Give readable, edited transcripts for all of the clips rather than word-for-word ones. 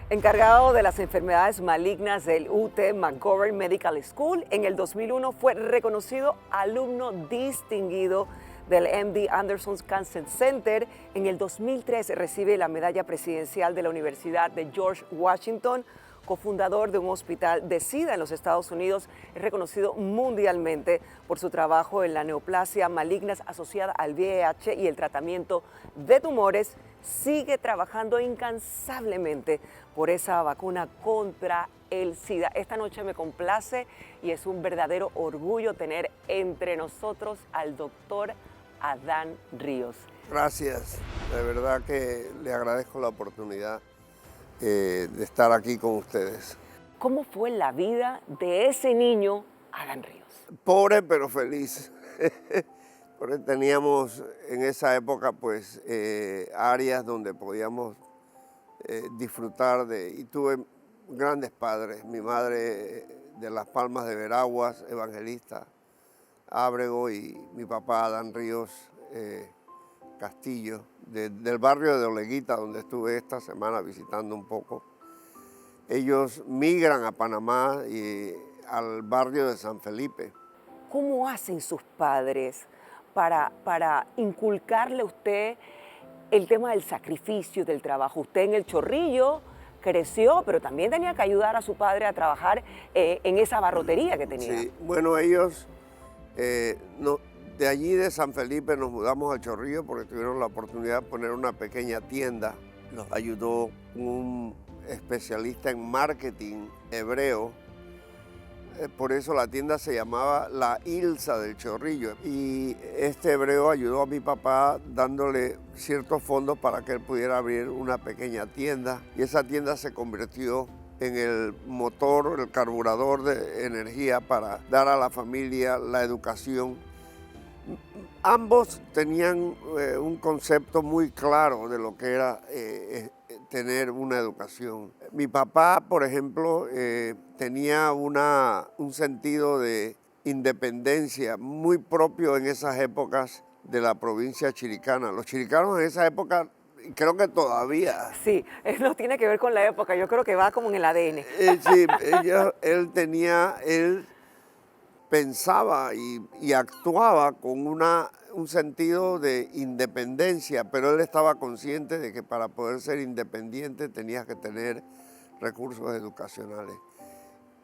Encargado de las enfermedades malignas del UT McGovern Medical School, en el 2001 fue reconocido alumno distinguido del MD Anderson Cancer Center. En el 2003 recibe la medalla presidencial de la Universidad de George Washington. Cofundador de un hospital de SIDA en los Estados Unidos, es reconocido mundialmente por su trabajo en la neoplasia malignas asociada al VIH y el tratamiento de tumores. Sigue trabajando incansablemente por esa vacuna contra el SIDA. Esta noche me complace y es un verdadero orgullo tener entre nosotros al doctor Adán Ríos. Gracias, de verdad que le agradezco la oportunidad de estar aquí con ustedes. ¿Cómo fue la vida de ese niño, Adán Ríos? Pobre pero feliz. Porque teníamos en esa época pues áreas donde podíamos disfrutar y tuve grandes padres. Mi madre de Las Palmas de Veraguas, evangelista, Ábrego, y mi papá Adán Ríos Castillo, del barrio de Oleguita, donde estuve esta semana visitando un poco. Ellos migran a Panamá y al barrio de San Felipe. ¿Cómo hacen sus padres para inculcarle a usted el tema del sacrificio, del trabajo? Usted en el Chorrillo creció, pero también tenía que ayudar a su padre a trabajar en esa barrotería que tenía. Sí, bueno, ellos de allí de San Felipe nos mudamos al Chorrillo porque tuvieron la oportunidad de poner una pequeña tienda. Nos ayudó un especialista en marketing hebreo. Por eso la tienda se llamaba La Ilsa del Chorrillo. Y este hebreo ayudó a mi papá dándole ciertos fondos para que él pudiera abrir una pequeña tienda. Y esa tienda se convirtió en el motor, el carburador de energía para dar a la familia la educación. Ambos tenían un concepto muy claro de lo que era tener una educación. Mi papá, por ejemplo, tenía un sentido de independencia muy propio en esas épocas de la provincia chiricana. Los chiricanos en esa época, creo que todavía. Sí, eso tiene que ver con la época, yo creo que va como en el ADN. Sí, él pensaba y actuaba con un sentido de independencia, pero él estaba consciente de que para poder ser independiente tenías que tener recursos educacionales.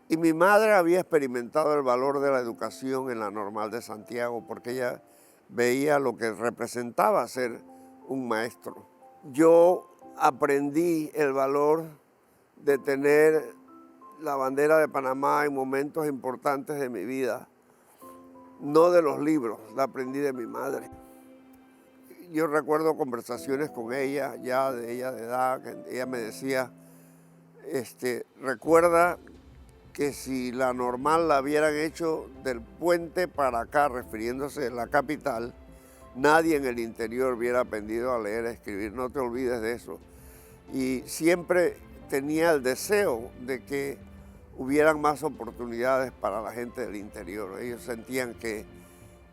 Y mi madre había experimentado el valor de la educación en la Normal de Santiago porque ella veía lo que representaba ser un maestro. Yo aprendí el valor de tener la bandera de Panamá en momentos importantes de mi vida, no de los libros, la aprendí de mi madre. Yo recuerdo conversaciones con ella, ya de edad, que ella me decía, recuerda que si la Normal la hubieran hecho del puente para acá, refiriéndose a la capital, nadie en el interior hubiera aprendido a leer, a escribir, no te olvides de eso. Y siempre tenía el deseo de que hubieran más oportunidades para la gente del interior. Ellos sentían que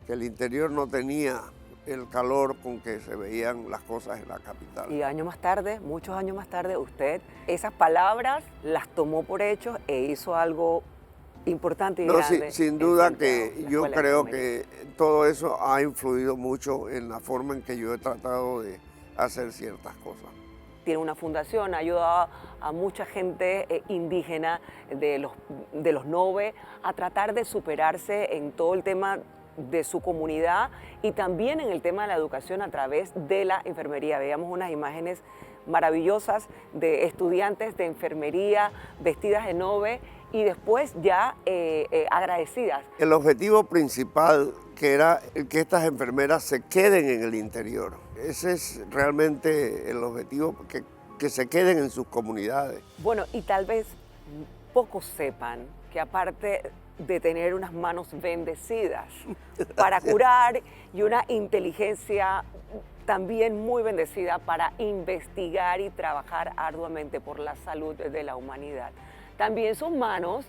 el interior no tenía el calor con que se veían las cosas en la capital. Y años más tarde, muchos años más tarde, usted esas palabras las tomó por hecho e hizo algo importante y grande. Sin duda que yo creo que todo eso ha influido mucho en la forma en que yo he tratado de hacer ciertas cosas. Tiene una fundación, ha ayudado a mucha gente indígena de los Nove a tratar de superarse en todo el tema de su comunidad y también en el tema de la educación a través de la enfermería. Veíamos unas imágenes maravillosas de estudiantes de enfermería vestidas de Nove y después ya agradecidas. El objetivo principal que era que estas enfermeras se queden en el interior. Ese es realmente el objetivo, que se queden en sus comunidades. Bueno, y tal vez pocos sepan que aparte de tener unas manos bendecidas para curar y una inteligencia también muy bendecida para investigar y trabajar arduamente por la salud de la humanidad. También sus manos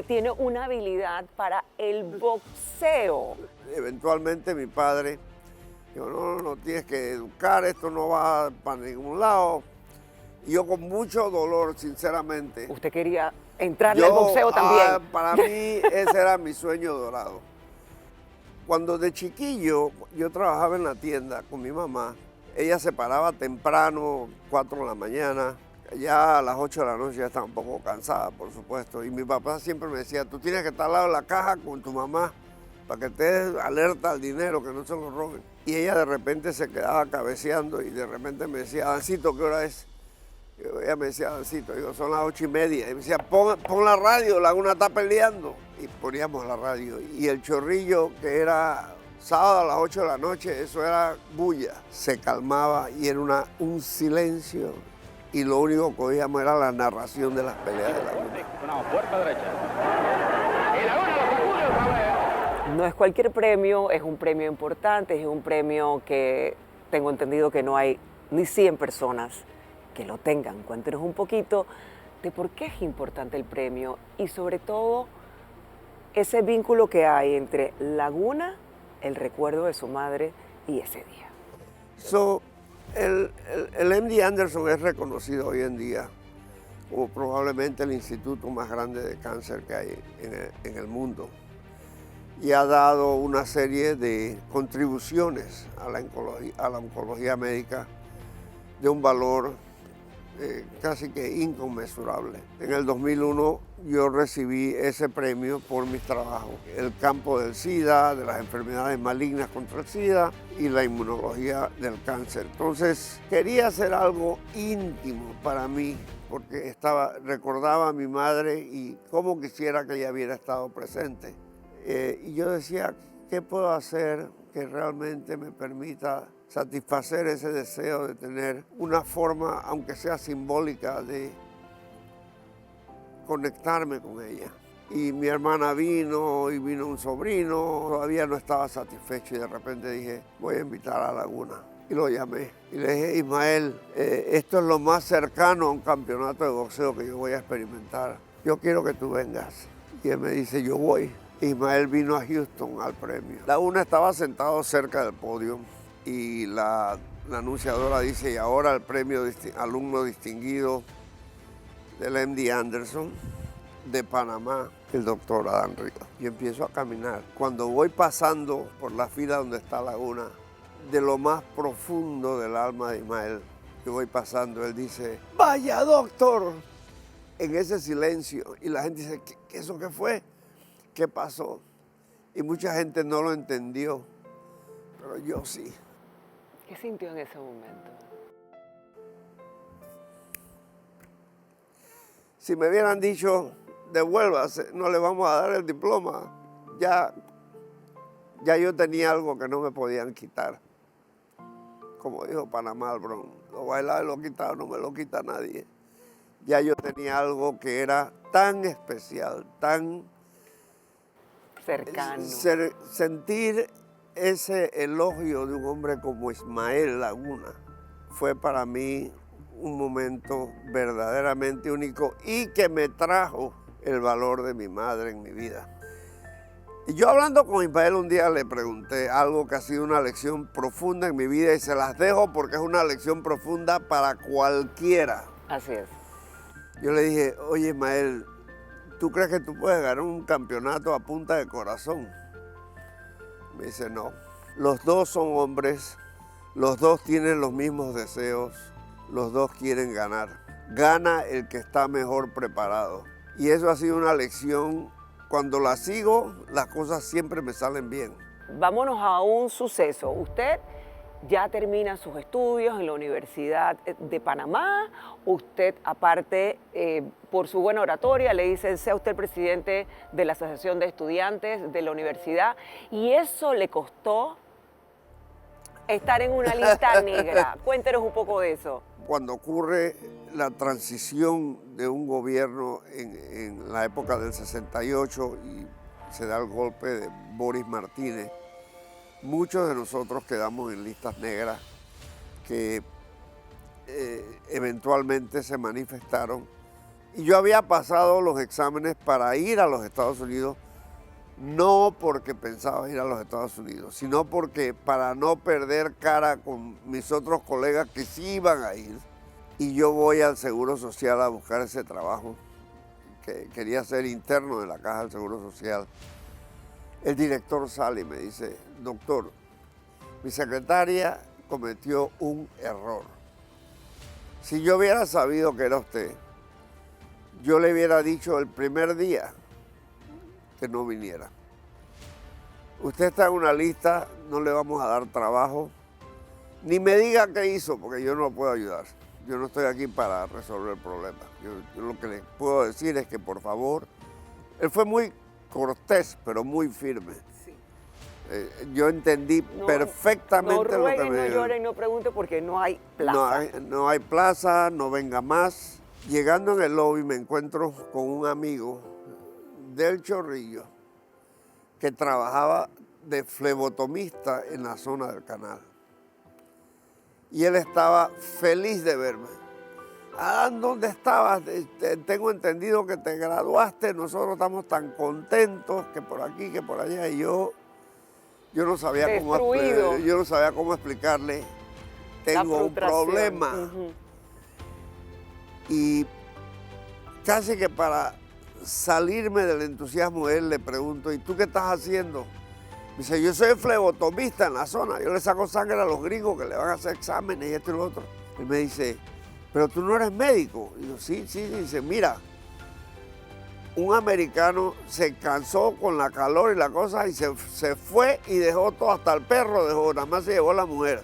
tienen una habilidad para el boxeo. Eventualmente mi padre dijo, no, tienes que educar, esto no va para ningún lado. Y yo con mucho dolor, sinceramente. Usted quería entrarle al boxeo también. Para mí ese era mi sueño dorado. Cuando de chiquillo yo trabajaba en la tienda con mi mamá, ella se paraba temprano, 4 de la mañana, ya a las 8 de la noche ya estaba un poco cansada, por supuesto. Y mi papá siempre me decía, tú tienes que estar al lado de la caja con tu mamá para que estés alerta al dinero, que no se lo roben. Y ella de repente se quedaba cabeceando y de repente me decía, Adancito, ¿qué hora es? Ella me decía, Adancito, digo, son las 8:30. Y me decía, pon la radio, Laguna está peleando. Y poníamos la radio. Y el chorrillo, que era sábado a las 8 de la noche, eso era bulla. Se calmaba y era un silencio. Y lo único que oíamos era la narración de las peleas de Laguna. Una puerta derecha. Y Laguna lo sacude otra vez. No es cualquier premio, es un premio importante, es un premio que tengo entendido que no hay ni 100 personas que lo tengan. Cuéntenos un poquito de por qué es importante el premio y sobre todo ese vínculo que hay entre Laguna, el recuerdo de su madre y ese día. El MD Anderson es reconocido hoy en día como probablemente el instituto más grande de cáncer que hay en el mundo y ha dado una serie de contribuciones a la oncología médica de un valor casi que inconmensurable. En el 2001 yo recibí ese premio por mis trabajos, el campo del SIDA, de las enfermedades malignas contra el SIDA y la inmunología del cáncer. Entonces quería hacer algo íntimo para mí, porque recordaba a mi madre y cómo quisiera que ella hubiera estado presente. Y yo decía, ¿qué puedo hacer que realmente me permita satisfacer ese deseo de tener una forma, aunque sea simbólica, de conectarme con ella? Y mi hermana vino y vino un sobrino, todavía no estaba satisfecho y de repente dije, voy a invitar a Laguna. Y lo llamé y le dije, Ismael, esto es lo más cercano a un campeonato de boxeo que yo voy a experimentar. Yo quiero que tú vengas. Y él me dice, yo voy. Ismael vino a Houston al premio. Laguna estaba sentado cerca del podio y la anunciadora dice, y ahora el premio alumno distinguido del MD Anderson de Panamá, el doctor Adán Ríos. Yo empiezo a caminar. Cuando voy pasando por la fila donde está Laguna, de lo más profundo del alma de Ismael, yo voy pasando, él dice, vaya doctor, en ese silencio. Y la gente dice, ¿eso qué fue? ¿Qué pasó? Y mucha gente no lo entendió, pero yo sí. ¿Qué sintió en ese momento? Si me hubieran dicho, devuélvase, no le vamos a dar el diploma, ya yo tenía algo que no me podían quitar. Como dijo Panamá al Bronx, lo bailado y lo quitado no me lo quita nadie. Ya yo tenía algo que era tan especial, tan cercano. Sentir ese elogio de un hombre como Ismael Laguna fue para mí un momento verdaderamente único y que me trajo el valor de mi madre en mi vida. Y yo hablando con Ismael un día le pregunté algo que ha sido una lección profunda en mi vida y se las dejo porque es una lección profunda para cualquiera. Así es. Yo le dije, oye Ismael, ¿tú crees que tú puedes ganar un campeonato a punta de corazón? Me dice, no. Los dos son hombres, los dos tienen los mismos deseos, los dos quieren ganar. Gana el que está mejor preparado. Y eso ha sido una lección. Cuando la sigo, las cosas siempre me salen bien. Vámonos a un suceso. Usted ya termina sus estudios en la Universidad de Panamá. Usted, aparte, por su buena oratoria, le dice, sea usted el presidente de la Asociación de Estudiantes de la universidad. Y eso le costó estar en una lista negra. Cuéntenos un poco de eso. Cuando ocurre la transición de un gobierno en la época del 68 y se da el golpe de Boris Martínez, muchos de nosotros quedamos en listas negras que eventualmente se manifestaron. Y yo había pasado los exámenes para ir a los Estados Unidos, no porque pensaba ir a los Estados Unidos, sino porque para no perder cara con mis otros colegas que sí iban a ir, y yo voy al Seguro Social a buscar ese trabajo, que quería ser interno de la Caja del Seguro Social. El director sale y me dice, doctor, mi secretaria cometió un error. Si yo hubiera sabido que era usted, yo le hubiera dicho el primer día que no viniera. Usted está en una lista, no le vamos a dar trabajo, ni me diga qué hizo, porque yo no lo puedo ayudar. Yo no estoy aquí para resolver el problema. Yo lo que le puedo decir es que, por favor, él fue muy cortés, pero muy firme. Sí. Yo entendí perfectamente no lo que rueguen, me no dijo. lloren, no pregunten porque no hay plaza. No hay plaza, no venga más. Llegando en el lobby me encuentro con un amigo del Chorrillo que trabajaba de flebotomista en la zona del canal. Y él estaba feliz de verme. Adán, ¿dónde estabas? Tengo entendido que te graduaste, nosotros estamos tan contentos que por aquí, que por allá. Y yo no sabía Destruido. yo no sabía cómo explicarle. Tengo un frustración. problema. Ujú. Y casi que para salirme del entusiasmo de él le pregunto, ¿y tú qué estás haciendo? Me dice, yo soy flebotomista en la zona, yo le saco sangre a los gringos que le van a hacer exámenes y esto y lo otro. Él me dice, pero tú no eres médico. Y yo, sí. Dice, mira, un americano se cansó con la calor y la cosa y se fue y dejó todo, hasta el perro dejó, nada más se llevó la mujer.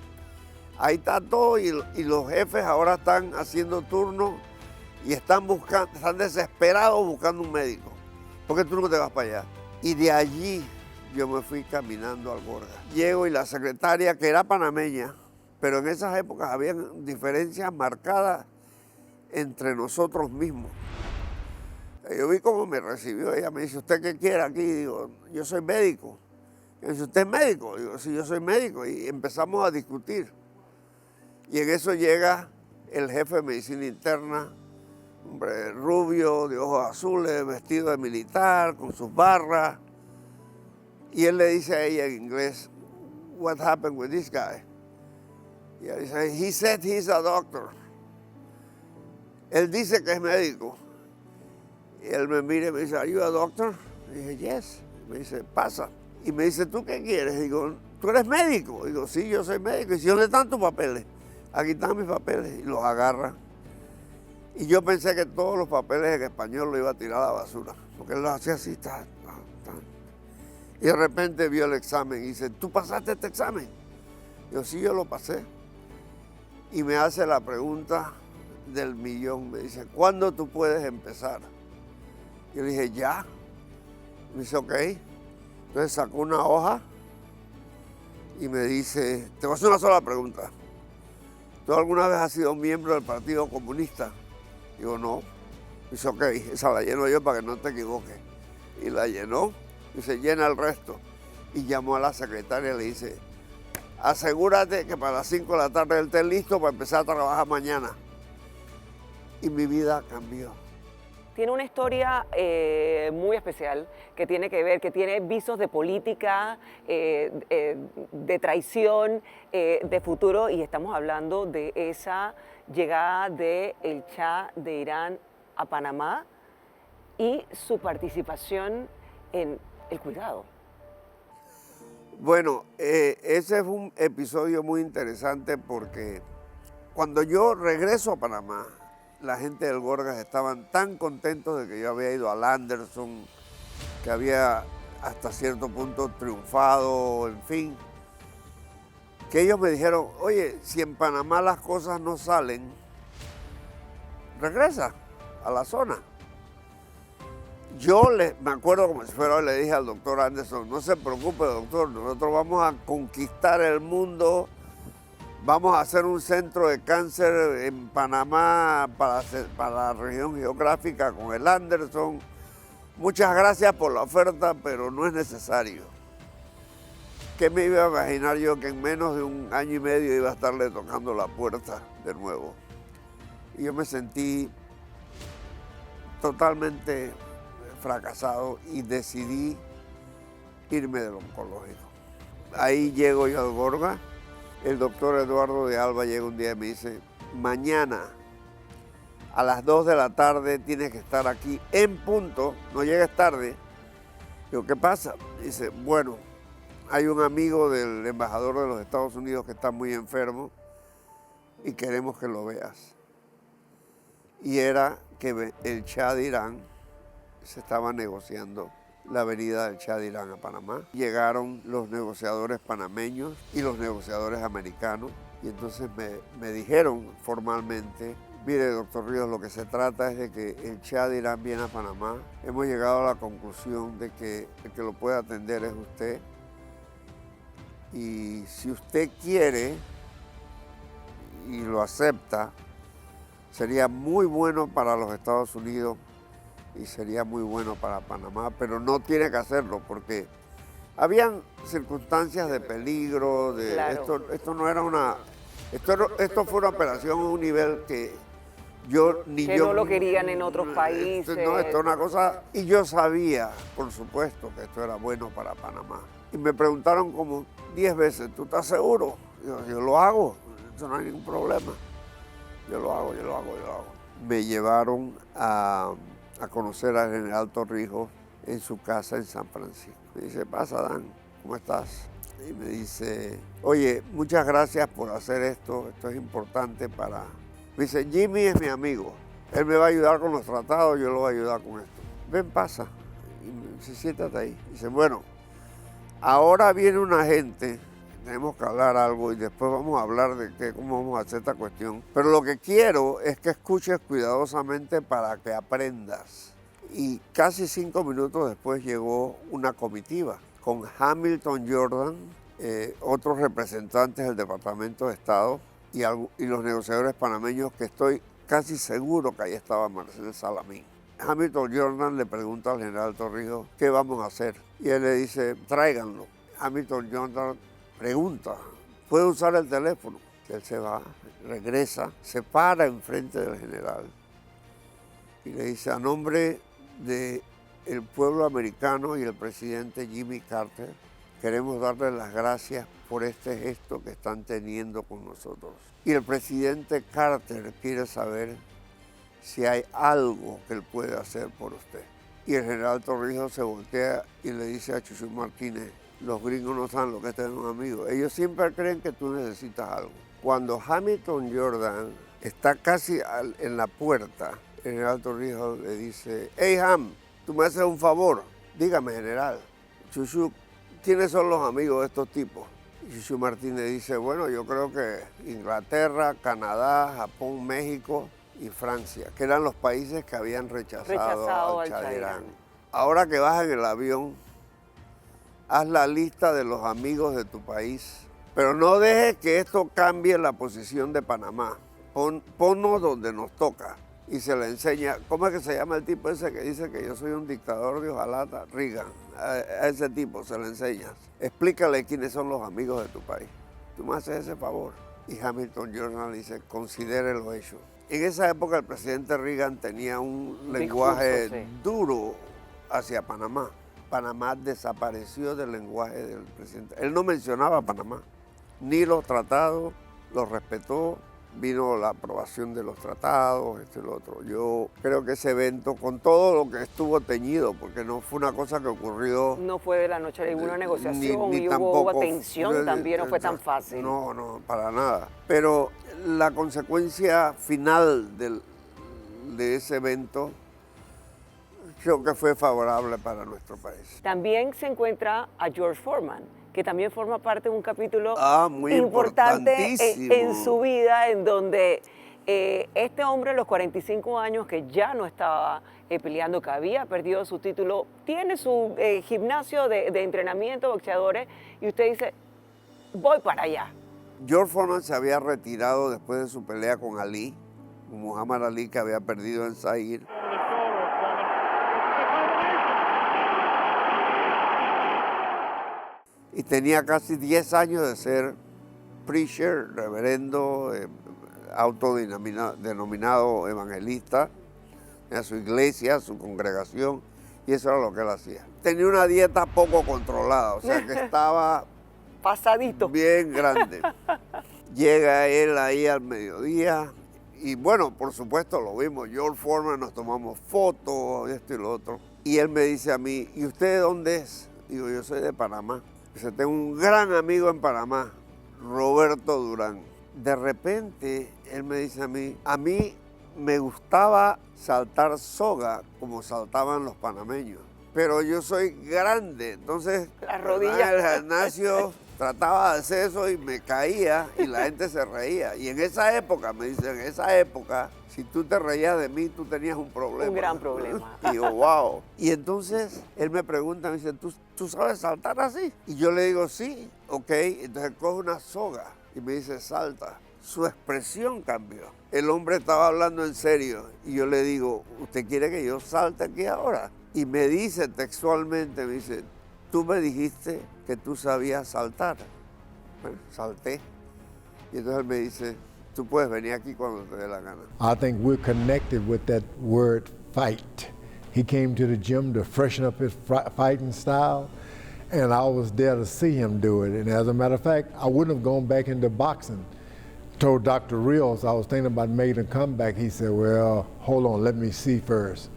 Ahí está todo y los jefes ahora están haciendo turnos y están desesperados buscando un médico. ¿Por qué tú no te vas para allá? Y de allí yo me fui caminando al Gorga. Llego y la secretaria, que era panameña, pero en esas épocas había diferencias marcadas entre nosotros mismos. Yo vi cómo me recibió, ella me dice, ¿usted qué quiere aquí? Digo, yo soy médico. Y me dice, ¿usted es médico? Digo, sí, yo soy médico. Y empezamos a discutir. Y en eso llega el jefe de medicina interna, hombre rubio, de ojos azules, vestido de militar, con sus barras. Y él le dice a ella en inglés, what happened with this guy? Y ella dice, he said he's a doctor. Él dice que es médico. Y él me mira y me dice, are you a doctor? Y dije, yes. Me dice, pasa. Y me dice, ¿tú qué quieres? Digo, ¿tú eres médico? Digo, sí, yo soy médico. Y dice, ¿dónde están tus papeles? Aquí están mis papeles. Y los agarra. Y yo pensé que todos los papeles en español los iba a tirar a la basura. Porque él los hacía así, ta. Y de repente vio el examen y dice, ¿tú pasaste este examen? Yo, sí, yo lo pasé. Y me hace la pregunta del millón. Me dice, ¿cuándo tú puedes empezar? Yo le dije, ya. Me dice, ok. Entonces sacó una hoja y me dice, te voy a hacer una sola pregunta. ¿Tú alguna vez has sido miembro del Partido Comunista? Digo, no. Dice, ok, esa la lleno yo para que no te equivoques. Y la llenó. Dice, llena el resto. Y llamó a la secretaria y le dice, asegúrate que para las 5 de la tarde él esté listo para empezar a trabajar mañana. Y mi vida cambió. Tiene una historia muy especial que tiene que ver, que tiene visos de política, de traición, de futuro, y estamos hablando de esa llegada del Shah de Irán a Panamá y su participación en el cuidado. Bueno, ese es un episodio muy interesante porque cuando yo regreso a Panamá, la gente del Gorgas estaban tan contentos de que yo había ido al Anderson, que había hasta cierto punto triunfado, en fin, que ellos me dijeron, oye, si en Panamá las cosas no salen, regresa a la zona. Yo me acuerdo como si fuera hoy, le dije al doctor Anderson, no se preocupe, doctor, nosotros vamos a conquistar el mundo, vamos a hacer un centro de cáncer en Panamá para la región geográfica con el Anderson. Muchas gracias por la oferta, pero no es necesario. ¿Qué me iba a imaginar yo que en menos de un año y medio iba a estarle tocando la puerta de nuevo? Y yo me sentí totalmente fracasado y decidí irme del oncológico. Ahí llego yo al Gorga. El doctor Eduardo de Alba llega un día y me dice, mañana a las 2 de la tarde tienes que estar aquí en punto, no llegues tarde. Digo, ¿qué pasa? Dice, bueno, hay un amigo del embajador de los Estados Unidos que está muy enfermo y queremos que lo veas. Y era que el Shah de Irán se estaba negociando la venida del Shah de Irán a Panamá. Llegaron los negociadores panameños y los negociadores americanos y entonces me dijeron formalmente, mire, doctor Ríos, lo que se trata es de que el Shah de Irán viene a Panamá. Hemos llegado a la conclusión de que el que lo puede atender es usted. Y si usted quiere y lo acepta, sería muy bueno para los Estados Unidos y sería muy bueno para Panamá, pero no tiene que hacerlo porque habían circunstancias de peligro, Claro. esto no era una, esto fue una operación a un nivel que yo ni Que yo no lo querían en otros países. No, esto es una cosa, y yo sabía, por supuesto, que esto era bueno para Panamá. Y me preguntaron como 10 veces, ¿tú estás seguro? Yo lo hago, eso no hay ningún problema. Yo lo hago. Me llevaron a conocer al general Torrijos en su casa en San Francisco. Me dice, pasa, Dan, ¿cómo estás? Y me dice, oye, muchas gracias por hacer esto es importante para... Me dice, Jimmy es mi amigo, él me va a ayudar con los tratados, yo lo voy a ayudar con esto. Ven, pasa, y me dice, siéntate ahí. Dice, bueno, ahora viene una gente, tenemos que hablar algo y después vamos a hablar de cómo vamos a hacer esta cuestión. Pero lo que quiero es que escuches cuidadosamente para que aprendas. Y casi 5 minutos después llegó una comitiva con Hamilton Jordan, otros representantes del Departamento de Estado y los negociadores panameños, que estoy casi seguro que ahí estaba Marcel Salamín. Hamilton Jordan le pregunta al general Torrijos, ¿qué vamos a hacer? Y él le dice, tráiganlo. Hamilton Jordan pregunta, ¿puede usar el teléfono? Él se va, regresa, se para enfrente del general y le dice, a nombre del pueblo americano y el presidente Jimmy Carter, queremos darle las gracias por este gesto que están teniendo con nosotros. Y el presidente Carter quiere saber si hay algo que él puede hacer por usted. Y el general Torrijos se voltea y le dice a Chuchu Martínez, los gringos no saben lo que es tener un amigo. Ellos siempre creen que tú necesitas algo. Cuando Hamilton Jordan está casi en la puerta, el general Torrijos le dice, hey Ham, tú me haces un favor. Dígame, general. Chuchu, ¿quiénes son los amigos de estos tipos? Y Chuchu Martínez dice, bueno, yo creo que Inglaterra, Canadá, Japón, México y Francia, que eran los países que habían rechazado al Shah de Irán. Ahora que vas en el avión, haz la lista de los amigos de tu país, pero no dejes que esto cambie la posición de Panamá. Ponnos donde nos toca. Y se le enseña, ¿cómo es que se llama el tipo ese que dice que yo soy un dictador de hojalata? Reagan. A ese tipo se le enseñas. Explícale quiénes son los amigos de tu país. Tú me haces ese favor. Y Hamilton Jordan dice, considere lo hecho. En esa época el presidente Reagan tenía un lenguaje duro hacia Panamá. Panamá desapareció del lenguaje del presidente. Él no mencionaba a Panamá, ni los tratados, los respetó. Vino la aprobación de los tratados, esto y lo otro. Yo creo que ese evento, con todo lo que estuvo teñido, porque no fue una cosa que ocurrió... No fue de la noche a la mañana, una negociación ni y tampoco, hubo tensión también, no fue tan fácil. No, para nada. Pero la consecuencia final de ese evento creo que fue favorable para nuestro país. También se encuentra a George Foreman, que también forma parte de un capítulo muy importante en su vida, en donde este hombre a los 45 años, que ya no estaba peleando, que había perdido su título, tiene su gimnasio de entrenamiento, boxeadores, y usted dice, voy para allá. George Foreman se había retirado después de su pelea con Ali, con Muhammad Ali, que había perdido en Zaire. Y tenía casi 10 años de ser preacher, reverendo, autodenominado evangelista, en su iglesia, su congregación, y eso era lo que él hacía. Tenía una dieta poco controlada, o sea que estaba pasadito, bien grande. Llega él ahí al mediodía Y bueno, por supuesto lo vimos, George Foreman, nos tomamos fotos, esto y lo otro. Y él me dice a mí, ¿y usted de dónde es? Digo, yo soy de Panamá. Dice, tengo un gran amigo en Panamá, Roberto Durán. De repente, él me dice a mí me gustaba saltar soga como saltaban los panameños. Pero yo soy grande, entonces las rodillas. En el gimnasio trataba de hacer eso y me caía y la gente se reía. Y en esa época, me dicen, en esa época, si tú te reías de mí, tú tenías un problema. Un gran problema. Y yo, wow. Y entonces él me pregunta, me dice, ¿tú sabes saltar así? Y yo le digo, sí, ok. Entonces coge una soga y me dice, salta. Su expresión cambió. El hombre estaba hablando en serio y yo le digo, ¿usted quiere que yo salte aquí ahora? Y me dice textualmente, me dice, tú me dijiste que tú sabías saltar. Bueno, salté. Y entonces él me dice, tú puedes venir aquí cuando te dé la gana. I think we're connected with that word fight. He came to the gym to freshen up his fighting style, and I was there to see him do it. And as a matter of fact, I wouldn't have gone back into boxing. Told Dr. Rios I was thinking about making a comeback. He said, well, hold on, let me see first.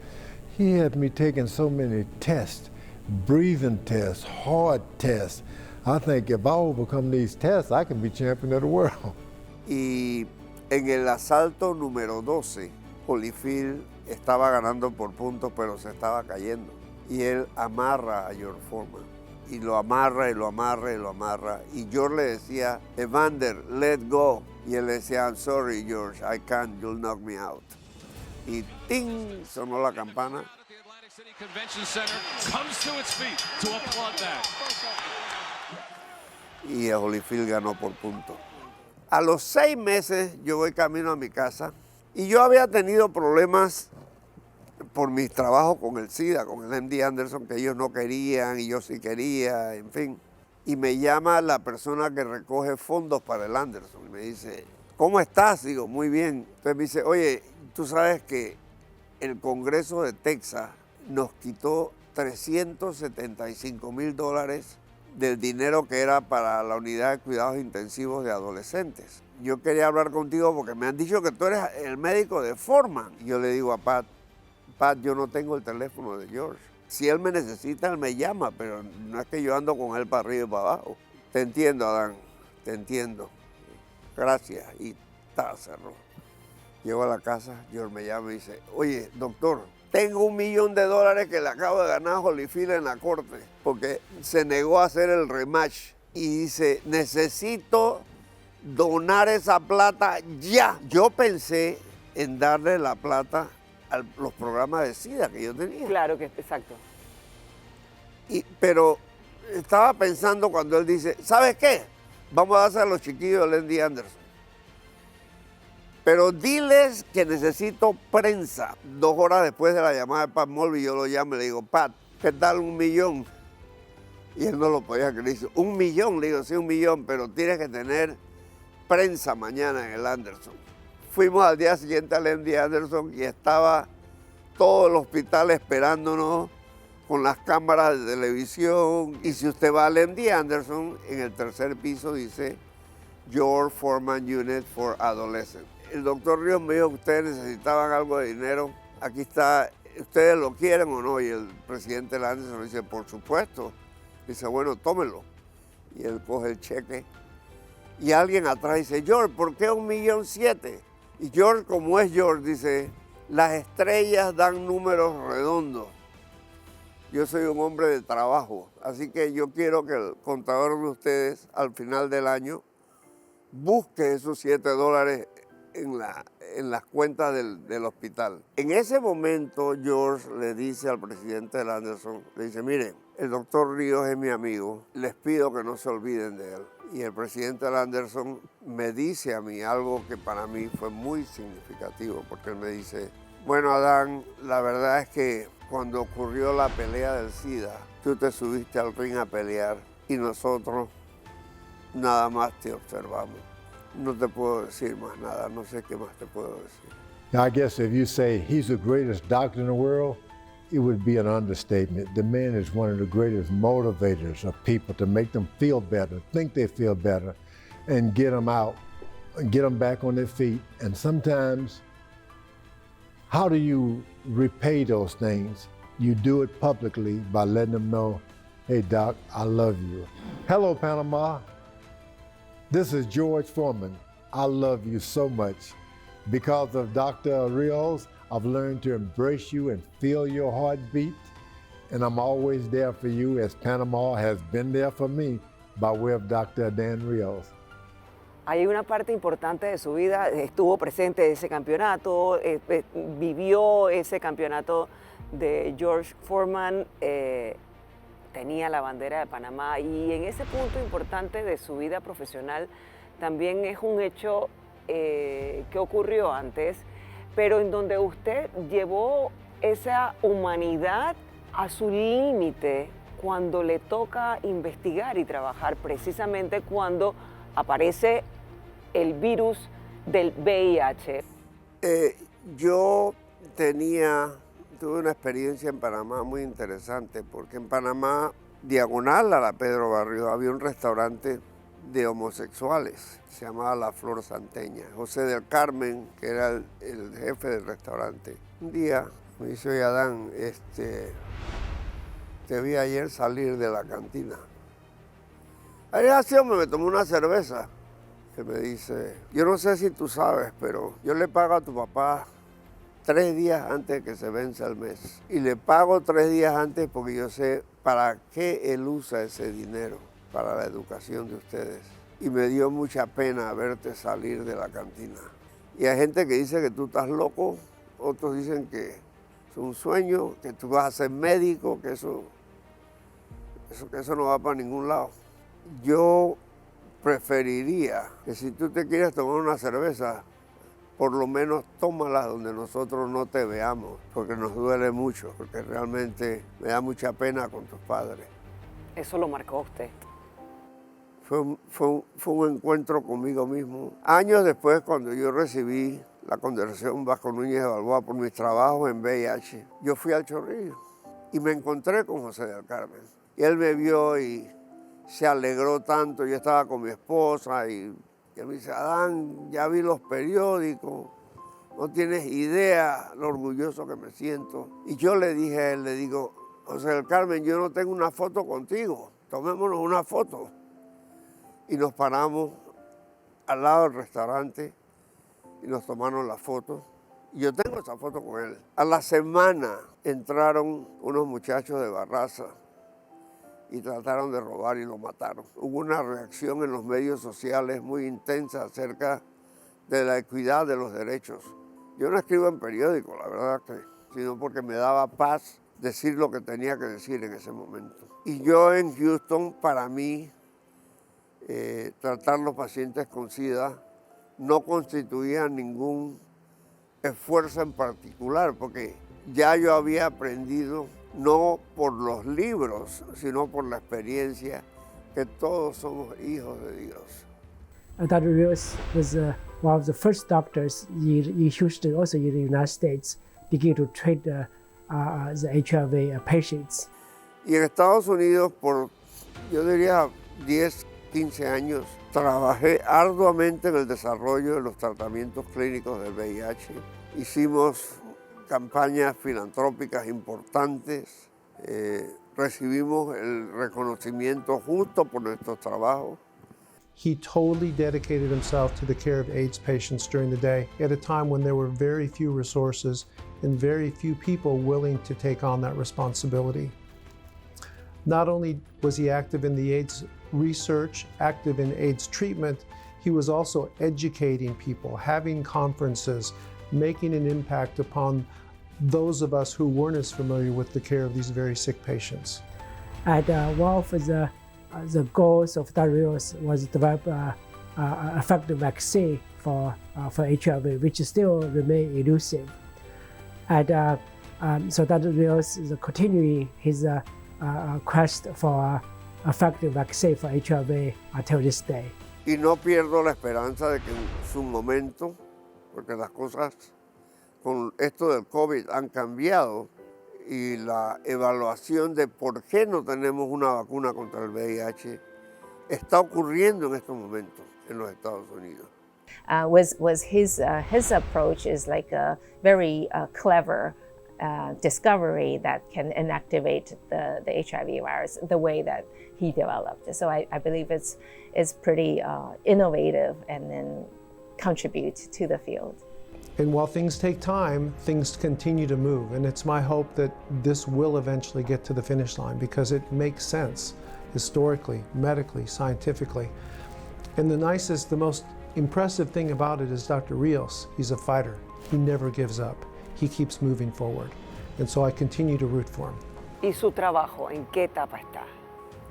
He had me taking so many tests, breathing tests, hard tests. I think if I overcome these tests, I can be champion of the world. Y en el asalto número 12, Holyfield estaba ganando por puntos, pero se estaba cayendo. Y él amarra a George Foreman. Y lo amarra, y lo amarra, y lo amarra. Y George le decía, Evander, let go. Y él le decía, I'm sorry, George, I can't, you'll knock me out. Y ¡ting! Sonó la campana. Y Holyfield ganó por puntos. A los 6 meses yo voy camino a mi casa y yo había tenido problemas por mis trabajos con el SIDA, con el MD Anderson, que ellos no querían y yo sí quería, en fin. Y me llama la persona que recoge fondos para el Anderson y me dice, ¿cómo estás? Digo, muy bien. Entonces me dice, oye, tú sabes que el Congreso de Texas nos quitó $375,000 del dinero que era para la unidad de cuidados intensivos de adolescentes. Yo quería hablar contigo porque me han dicho que tú eres el médico de Foreman. Y yo le digo a Pat, yo no tengo el teléfono de George. Si él me necesita, él me llama, pero no es que yo ando con él para arriba y para abajo. Te entiendo, Adán, te entiendo. Gracias. Y cerró. Llego a la casa, George me llama y dice, oye, doctor, tengo $1 millón que le acabo de ganar a Holyfield en la corte porque se negó a hacer el rematch. Y dice, necesito donar esa plata ya. Yo pensé en darle la plata a los programas de SIDA que yo tenía. Claro que exacto. Pero estaba pensando cuando él dice, ¿sabes qué? Vamos a hacer a los chiquillos del MD Anderson. Pero diles que necesito prensa. 2 horas después de la llamada de Pat Mulvey, yo lo llamo y le digo, Pat, ¿qué tal $1 millón? Y él no lo podía creer. Dice, $1 millón. Le digo, sí, $1 millón, pero tienes que tener prensa mañana en el Anderson. Fuimos al día siguiente al MD Anderson y estaba todo el hospital esperándonos con las cámaras de televisión. Y si usted va al MD Anderson, en el 3er piso dice George Foreman Unit for Adolescents. El doctor Ríos me dijo que ustedes necesitaban algo de dinero. Aquí está, ¿ustedes lo quieren o no? Y el presidente del Anderson dice, por supuesto. Dice, bueno, tómelo. Y él coge el cheque. Y alguien atrás dice, George, ¿por qué $1,7 millón? Y George, como es George, dice, las estrellas dan números redondos. Yo soy un hombre de trabajo, así que yo quiero que el contador de ustedes al final del año busque esos $7 en las cuentas del hospital. En ese momento George le dice al presidente del Anderson, le dice, mire, el doctor Ríos es mi amigo, les pido que no se olviden de él. Y el presidente del Anderson me dice a mí algo que para mí fue muy significativo, porque él me dice, bueno, Adán, la verdad es que cuando ocurrió la pelea del SIDA, tú te subiste al ring a pelear y nosotros nada más te observamos. No te puedo decir más nada, no sé qué más te puedo decir. Now, I guess if you say he's the greatest doctor in the world, it would be an understatement. The man is one of the greatest motivators of people to make them feel better, think they feel better, and get them out get them back on their feet. And sometimes, how do you repay those things? You do it publicly by letting them know, hey, Doc, I love you. Hello, Panama. This is George Foreman. I love you so much. Because of Dr. Rios, I've learned to embrace you and feel your heartbeat. And I'm always there for you as Panama has been there for me by way of Dr. Dan Rios. Hay una parte importante de su vida, estuvo presente en ese campeonato, vivió ese campeonato de George Foreman, tenía la bandera de Panamá y en ese punto importante de su vida profesional también es un hecho que ocurrió antes, pero en donde usted llevó esa humanidad a su límite cuando le toca investigar y trabajar, precisamente cuando aparece el virus del VIH. Yo tuve una experiencia en Panamá muy interesante, porque en Panamá, diagonal a la Pedro Barrio, había un restaurante de homosexuales, se llamaba La Flor Santeña. José del Carmen, que era el jefe del restaurante, un día me dice, oye, Adán, te vi ayer salir de la cantina. Ayer me tomé una cerveza. Él me dice, yo no sé si tú sabes, pero yo le pago a tu papá 3 días antes de que se vence el mes. Y le pago 3 días antes porque yo sé para qué él usa ese dinero, para la educación de ustedes. Y me dio mucha pena verte salir de la cantina. Y hay gente que dice que tú estás loco, otros dicen que es un sueño, que tú vas a ser médico, que eso no va para ningún lado. Yo preferiría que si tú te quieres tomar una cerveza, por lo menos tómala donde nosotros no te veamos, porque nos duele mucho, porque realmente me da mucha pena con tus padres. Eso lo marcó usted. Fue un encuentro conmigo mismo. Años después, cuando yo recibí la condecoración Vasco Núñez de Balboa por mis trabajos en VIH, yo fui al Chorrillo y me encontré con José del Carmen. Y él me vio y se alegró tanto. Yo estaba con mi esposa y él me dice, Adán, ya vi los periódicos, no tienes idea lo orgulloso que me siento. Y yo le dije a él, le digo, José del Carmen, yo no tengo una foto contigo, tomémonos una foto. Y nos paramos al lado del restaurante y nos tomaron la foto. Y yo tengo esa foto con él. A la semana entraron unos muchachos de Barraza y trataron de robar y lo mataron. Hubo una reacción en los medios sociales muy intensa acerca de la equidad de los derechos. Yo no escribo en periódico, la verdad sino porque me daba paz decir lo que tenía que decir en ese momento. Y yo en Houston, para mí, tratar los pacientes con SIDA no constituía ningún esfuerzo en particular, porque ya yo había aprendido, no por los libros, sino por la experiencia, que todos somos hijos de Dios. Dr. Rios was one of the first doctors in Houston, also in the United States, begin to treat the HIV patients. Y en Estados Unidos, por, yo diría, 10, 15 años, trabajé arduamente en el desarrollo de los tratamientos clínicos del VIH. Hicimos campañas filantrópicas importantes, recibimos el reconocimiento justo por nuestros trabajos. He totally dedicated himself to the care of AIDS patients during the day at a time when there were very few resources and very few people willing to take on that responsibility. Not only was he active in the AIDS research, active in AIDS treatment, he was also educating people, having conferences, making an impact upon those of us who weren't as familiar with the care of these very sick patients. And one of the goals of Dr. Rios was to develop an effective vaccine for HIV, which still remain elusive. And so Dr. Rios is continuing his quest for effective vaccine for HIV until this day. Y no pierdo la esperanza de que en su momento, porque las cosas con esto del COVID han cambiado y la evaluación de por qué no tenemos una vacuna contra el VIH está ocurriendo en estos momentos en los Estados Unidos. was his approach is like a very clever discovery that can inactivate the HIV virus the way that he developed. So I believe it's pretty innovative and then contribute to the field. And while things take time, things continue to move. And it's my hope that this will eventually get to the finish line because it makes sense historically, medically, scientifically. And the most impressive thing about it is Dr. Rios. He's a fighter. He never gives up. He keeps moving forward. And so I continue to root for him. ¿Y su trabajo en qué etapa está?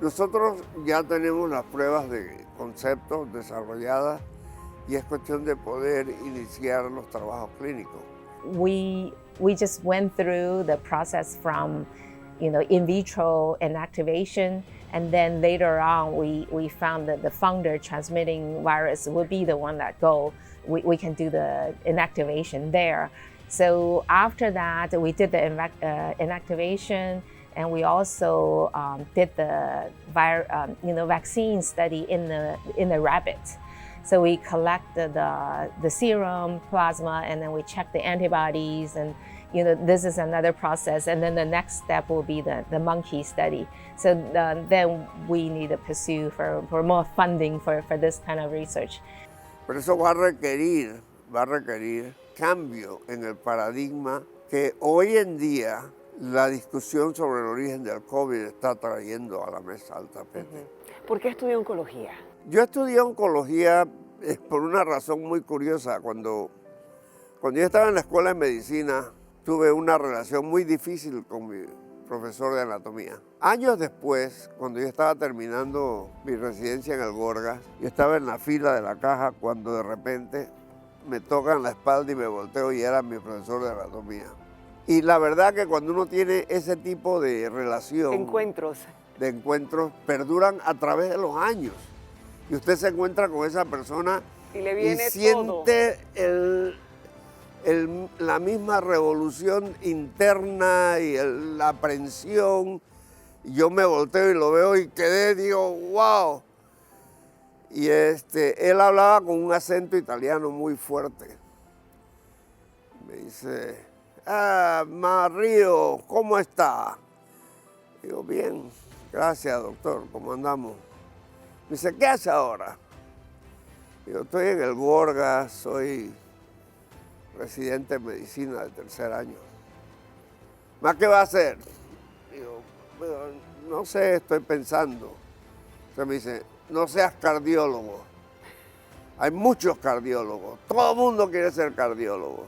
Nosotros ya tenemos las pruebas de conceptos desarrolladas y es cuestión de poder iniciar los trabajos clínicos. We just went through the process from, in vitro inactivation, and then later on we found that the founder transmitting virus would be the one that we can do the inactivation there. So after that, we did the inactivation, and we also did the vaccine study in the rabbit. So we collected the serum, plasma, and then we checked the antibodies, and this is another process. And then the next step will be the monkey study. So then we need to pursue for more funding for this kind of research. Pero eso va a requerir cambio en el paradigma que hoy en día la discusión sobre el origen del COVID está trayendo a la mesa al tapete. ¿Por qué estudió oncología? Yo estudié oncología por una razón muy curiosa. Cuando yo estaba en la escuela de medicina, tuve una relación muy difícil con mi profesor de anatomía. Años después, cuando yo estaba terminando mi residencia en el Gorgas, yo estaba en la fila de la caja cuando de repente me tocan la espalda y me volteo y era mi profesor de anatomía. Y la verdad que cuando uno tiene ese tipo de relación, de encuentros, perduran a través de los años. Y usted se encuentra con esa persona y siente la misma revolución interna y la aprensión. Yo me volteo y lo veo y digo, wow. Y él hablaba con un acento italiano muy fuerte. Me dice, Mario, ¿cómo está? Digo, bien, gracias doctor, ¿cómo andamos? Me dice, ¿qué hace ahora? Digo, estoy en el Gorgas, soy residente de medicina de tercer año. ¿Más qué va a hacer? Digo, no sé, estoy pensando. Entonces me dice, no seas cardiólogo. Hay muchos cardiólogos, todo el mundo quiere ser cardiólogo.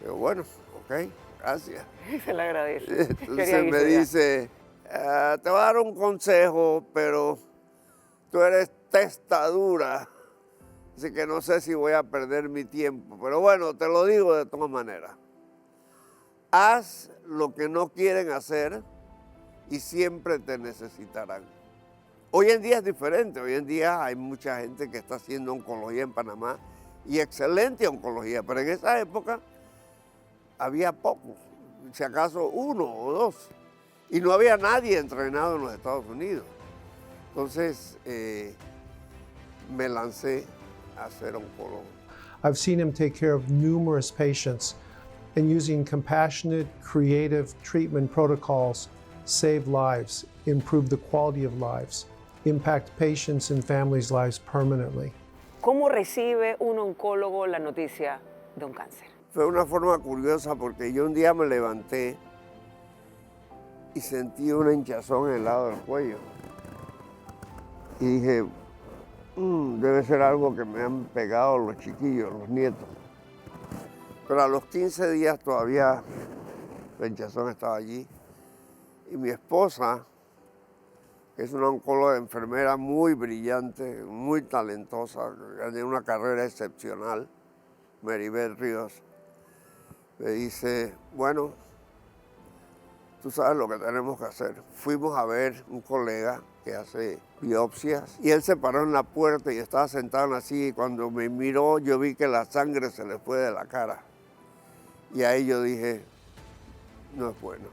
Digo, bueno, ok, gracias. Se le agradece. Entonces me dice, te voy a dar un consejo, pero tú eres testadura, así que no sé si voy a perder mi tiempo. Pero bueno, te lo digo de todas maneras. Haz lo que no quieren hacer y siempre te necesitarán. Hoy en día es diferente. Hoy en día hay mucha gente que está haciendo oncología en Panamá y excelente oncología, pero en esa época había pocos, si acaso uno o dos, y no había nadie entrenado en los Estados Unidos. Entonces me lancé a ser oncólogo. I've seen him take care of numerous patients and using compassionate, creative treatment protocols save lives, improve the quality of lives, impact patients and families' lives permanently. ¿Cómo recibe un oncólogo la noticia de un cáncer? Fue una forma curiosa porque yo un día me levanté y sentí una hinchazón en el lado del cuello. Y dije, debe ser algo que me han pegado los chiquillos, los nietos. Pero a los 15 días todavía la hinchazón estaba allí. Y mi esposa, que es una oncóloga enfermera muy brillante, muy talentosa, que tiene una carrera excepcional, Maribel Ríos, me dice, bueno, tú sabes lo que tenemos que hacer. Fuimos a ver un colega que hace biopsias y él se paró en la puerta y estaba sentado en la silla y cuando me miró yo vi que la sangre se le fue de la cara. Y ahí yo dije, no es bueno.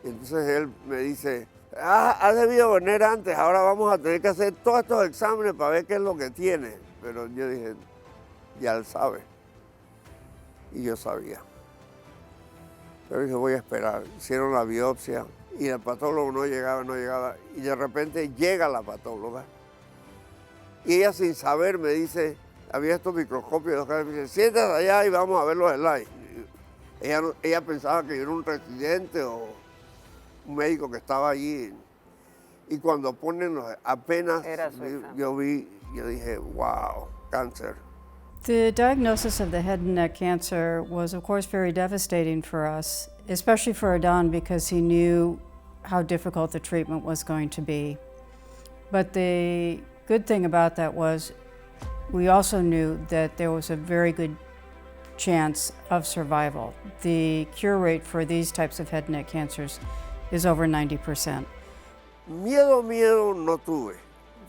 Y entonces él me dice, has debido venir antes, ahora vamos a tener que hacer todos estos exámenes para ver qué es lo que tiene. Pero yo dije, ya él sabe. Y yo sabía. Pero dije, voy a esperar. Hicieron la biopsia y el patólogo no llegaba. Y de repente llega la patóloga. Y ella sin saber me dice, había estos microscopios, me dice, siéntate allá y vamos a ver los slides. Ella pensaba que yo era un residente o un médico que estaba allí. Y cuando ponen los, apenas yo dije, wow, cáncer. The diagnosis of the head and neck cancer was, of course, very devastating for us, especially for Adon because he knew how difficult the treatment was going to be. But the good thing about that was we also knew that there was a very good chance of survival. The cure rate for these types of head and neck cancers is over 90%. Miedo no tuve,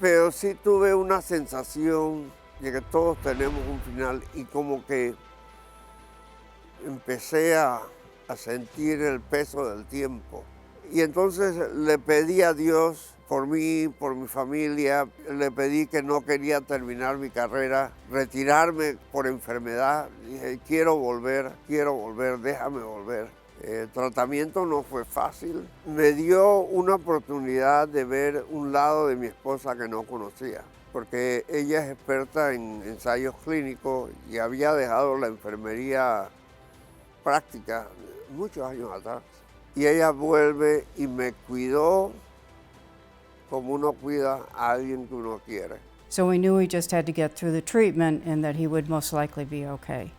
pero sí tuve una sensación de que todos tenemos un final y como que empecé a sentir el peso del tiempo. Y entonces le pedí a Dios por mí, por mi familia, le pedí que no quería terminar mi carrera, retirarme por enfermedad. Dije, quiero volver, déjame volver. El tratamiento no fue fácil. Me dio una oportunidad de ver un lado de mi esposa que no conocía, porque ella es experta en ensayos clínicos y había dejado la enfermería práctica muchos años atrás. Y ella vuelve y me cuidó como uno cuida a alguien que uno quiere. So we knew we just had to get through the treatment and that he would most likely be okay.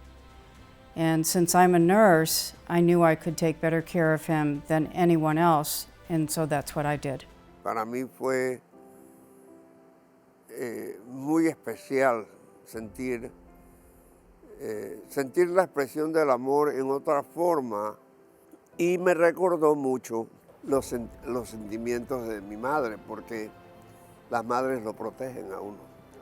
And since I'm a nurse, I knew I could take better care of him than anyone else, and so that's what I did. Para mí fue muy especial sentir la expresión del amor en otra forma y me recordó mucho los sentimientos de mi madre, porque las madres lo protegen a uno.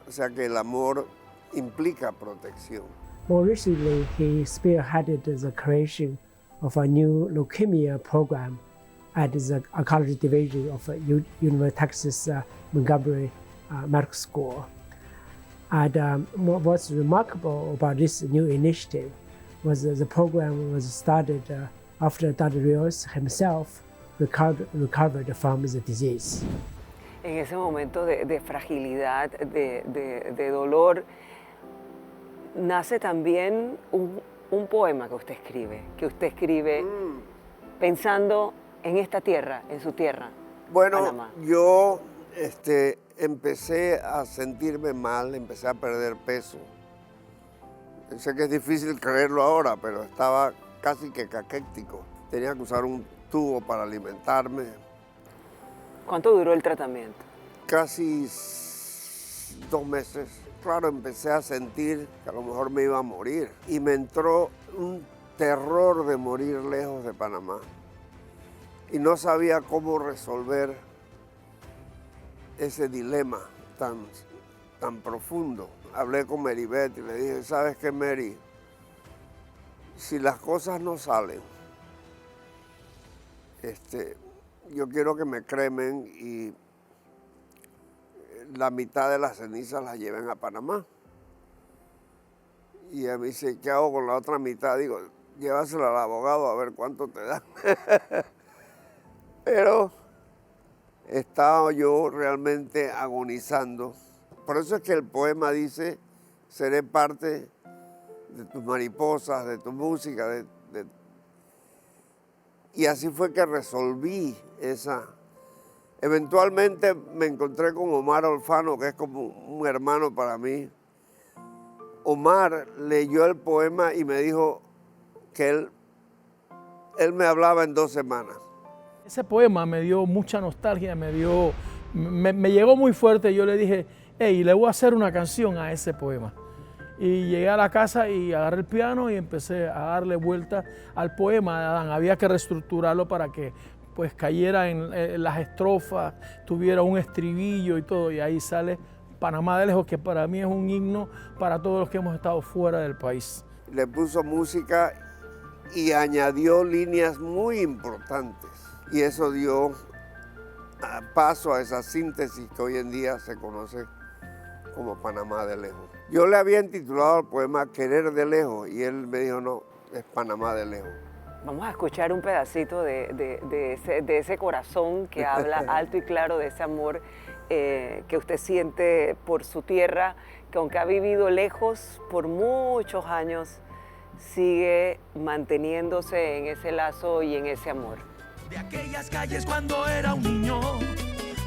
O sea que el amor implica protección. More recently, he spearheaded the creation of a new leukemia program at the oncology division of University of Texas Montgomery Medical School. And what's remarkable about this new initiative was the program was started after Dr. Rios himself recovered from the disease. En ese momento de fragilidad, de dolor, nace también un poema que usted escribe pensando en esta tierra, en su tierra, bueno, Panamá. Yo empecé a sentirme mal, empecé a perder peso. Sé que es difícil creerlo ahora, pero estaba casi que caquéctico. Tenía que usar un tubo para alimentarme. ¿Cuánto duró el tratamiento? Casi 2 meses. Claro, empecé a sentir que a lo mejor me iba a morir. Y me entró un terror de morir lejos de Panamá. Y no sabía cómo resolver ese dilema tan profundo. Hablé con Mary Beth y le dije, ¿sabes qué, Mary? Si las cosas no salen, yo quiero que me cremen y la mitad de las cenizas las lleven a Panamá. Y ella me dice, ¿qué hago con la otra mitad? Digo, llévasela al abogado a ver cuánto te da. Pero estaba yo realmente agonizando. Por eso es que el poema dice, seré parte de tus mariposas, de tu música. Y así fue que resolví esa. Eventualmente me encontré con Omar Olfano, que es como un hermano para mí. Omar leyó el poema y me dijo que él me hablaba en 2 semanas. Ese poema me dio mucha nostalgia, me llegó muy fuerte. Yo le dije, hey, le voy a hacer una canción a ese poema. Y llegué a la casa y agarré el piano y empecé a darle vuelta al poema de Adán. Había que reestructurarlo para que pues cayera en las estrofas, tuviera un estribillo y todo. Y ahí sale Panamá de lejos, que para mí es un himno para todos los que hemos estado fuera del país. Le puso música y añadió líneas muy importantes. Y eso dio paso a esa síntesis que hoy en día se conoce como Panamá de lejos. Yo le había intitulado al poema Querer de lejos y él me dijo, no, es Panamá de lejos. Vamos a escuchar un pedacito de ese corazón que habla alto y claro de ese amor que usted siente por su tierra, que aunque ha vivido lejos por muchos años, sigue manteniéndose en ese lazo y en ese amor. De aquellas calles cuando era un niño,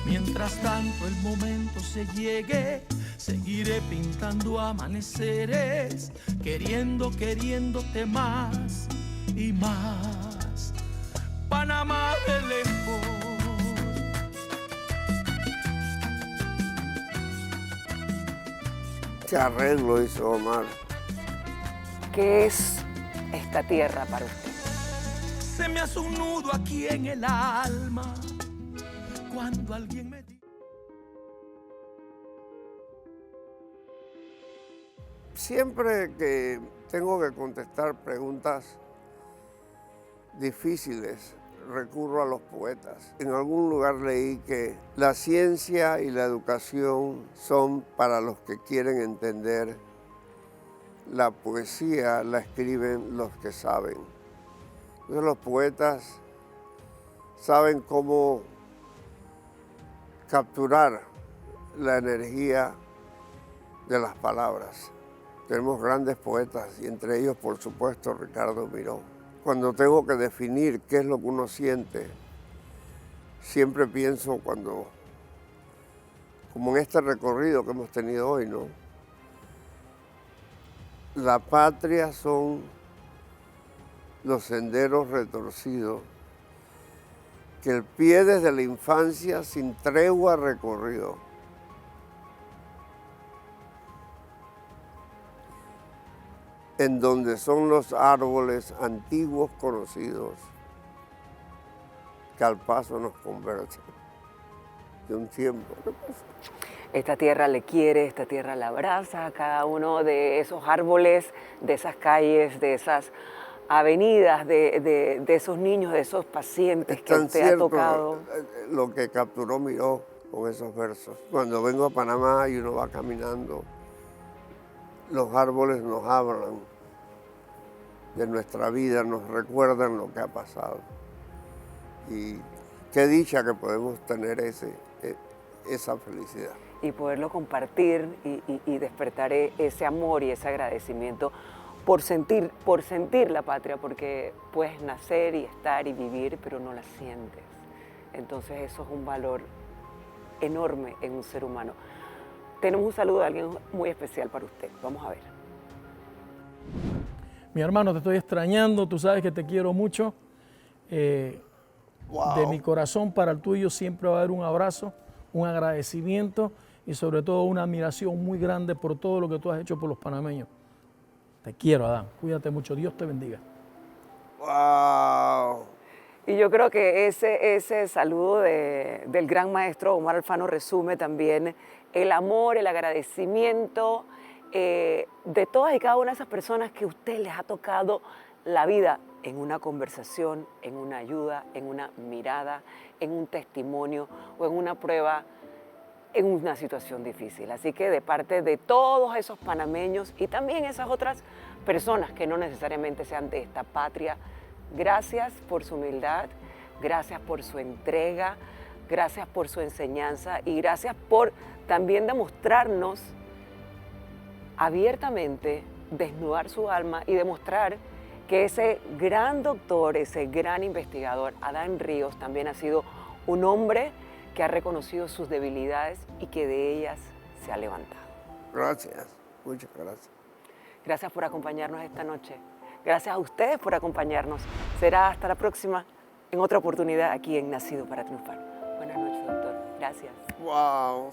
mientras tanto el momento se llegue, seguiré pintando amaneceres, queriéndote más y más. Panamá de lejos. Qué arreglo hizo Omar. ¿Qué es esta tierra para usted? Se me hace un nudo aquí en el alma cuando alguien me dice. Siempre que tengo que contestar preguntas difíciles, recurro a los poetas. En algún lugar leí que la ciencia y la educación son para los que quieren entender. La poesía la escriben los que saben. Entonces los poetas saben cómo capturar la energía de las palabras. Tenemos grandes poetas y entre ellos, por supuesto, Ricardo Miró. Cuando tengo que definir qué es lo que uno siente, siempre pienso como en este recorrido que hemos tenido hoy, ¿no? La patria son los senderos retorcidos que el pie desde la infancia sin tregua recorrió. En donde son los árboles antiguos conocidos que al paso nos conversan de un tiempo. Esta tierra le quiere, esta tierra la abraza, cada uno de esos árboles, de esas calles, de esas avenidas, de esos niños, de esos pacientes que usted ha tocado. Lo que capturó Miró con esos versos. Cuando vengo a Panamá y uno va caminando, los árboles nos hablan de nuestra vida, nos recuerdan lo que ha pasado. Y qué dicha que podemos tener esa felicidad. Y poderlo compartir y despertar ese amor y ese agradecimiento por sentir la patria, porque puedes nacer y estar y vivir, pero no la sientes. Entonces eso es un valor enorme en un ser humano. Tenemos un saludo de alguien muy especial para usted. Vamos a ver. Mi hermano, te estoy extrañando, tú sabes que te quiero mucho. Wow. De mi corazón para el tuyo siempre va a haber un abrazo, un agradecimiento y sobre todo una admiración muy grande por todo lo que tú has hecho por los panameños. Te quiero, Adán. Cuídate mucho. Dios te bendiga. ¡Wow! Y yo creo que ese saludo del gran maestro Omar Alfano resume también el amor, el agradecimiento de todas y cada una de esas personas que a usted les ha tocado la vida en una conversación, en una ayuda, en una mirada, en un testimonio o en una prueba, en una situación difícil. Así que de parte de todos esos panameños y también esas otras personas que no necesariamente sean de esta patria, gracias por su humildad, gracias por su entrega, gracias por su enseñanza y gracias por también demostrarnos abiertamente, desnudar su alma y demostrar que ese gran doctor, ese gran investigador, Adán Ríos, también ha sido un hombre que ha reconocido sus debilidades y que de ellas se ha levantado. Gracias, muchas gracias. Gracias por acompañarnos esta noche. Gracias a ustedes por acompañarnos. Será hasta la próxima, en otra oportunidad aquí en Nacido para Triunfar. Buenas noches, doctor. Gracias. Wow.